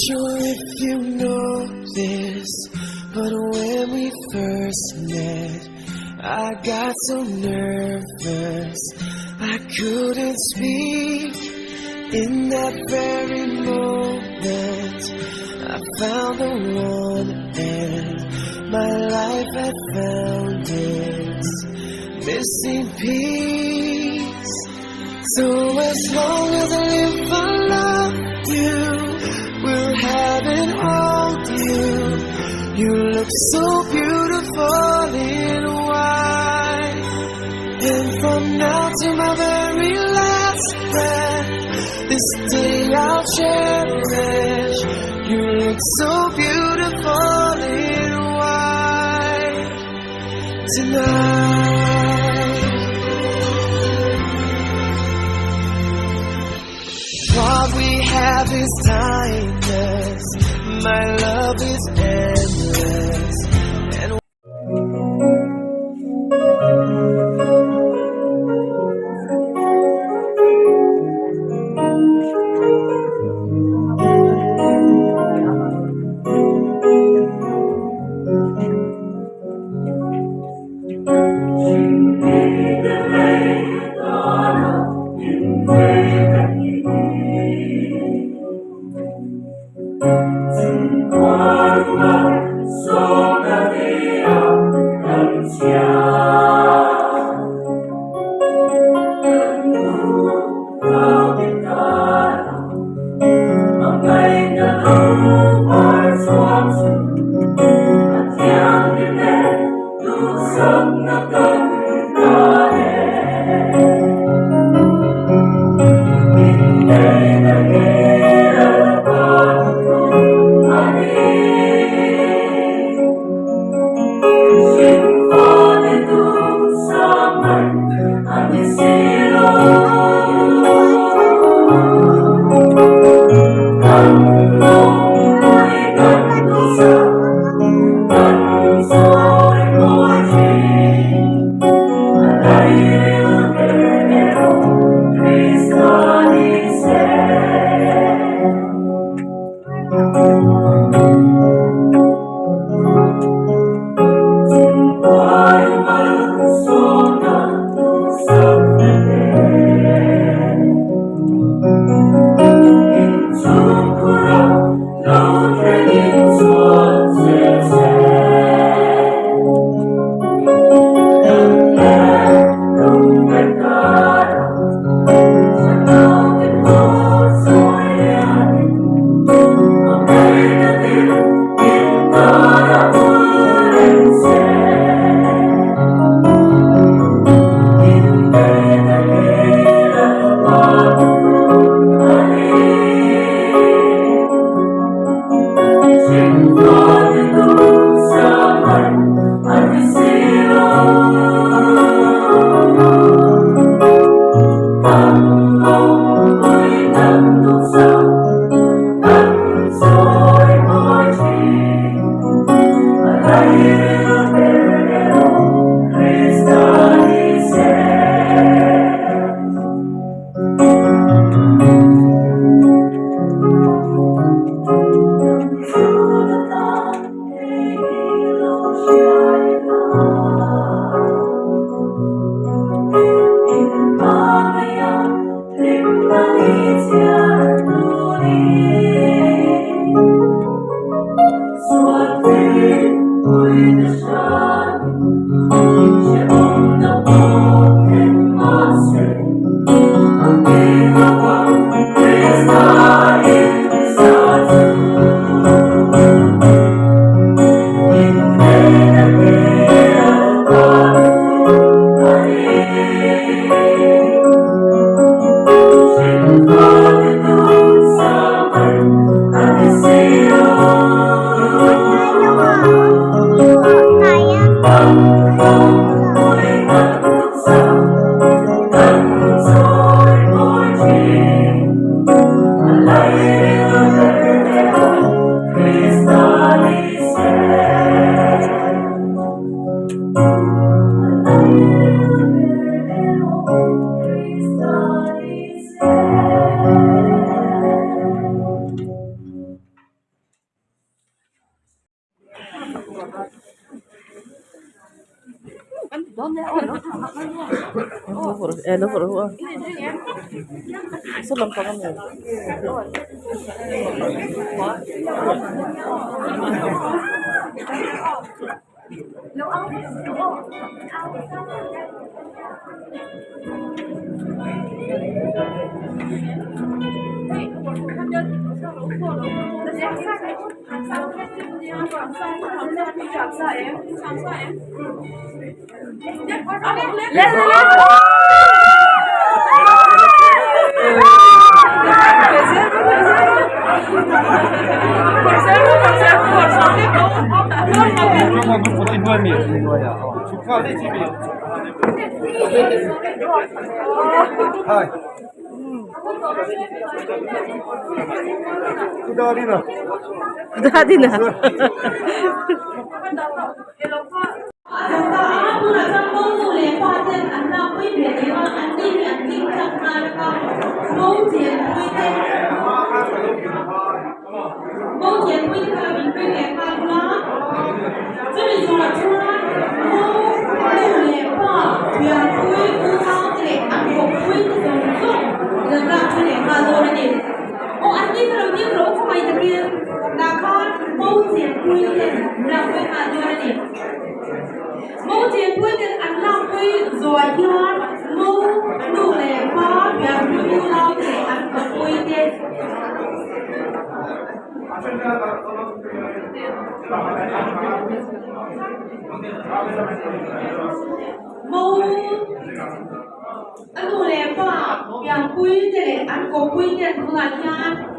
sure if you know this, but when we first met, I got so nervous I couldn't speak. In that very moment, I found the one, and my life had found its missing piece. So as long as I live, I love you, will have and hold you. You look so beautiful in white, and from now to my very last breath, this day I'll cherish. You look so beautiful in white tonight. What we have is timeless. My love is endless. And no por solo pagamos Dadina. Dadina. Mẫu tiền quy định ăn lòng quy rồi nhon mẫu đủ lệ có việc quy lao để ăn có quy tiền mẫu ăn đủ lệ có việc quy để ăn có quy tiền của là nhon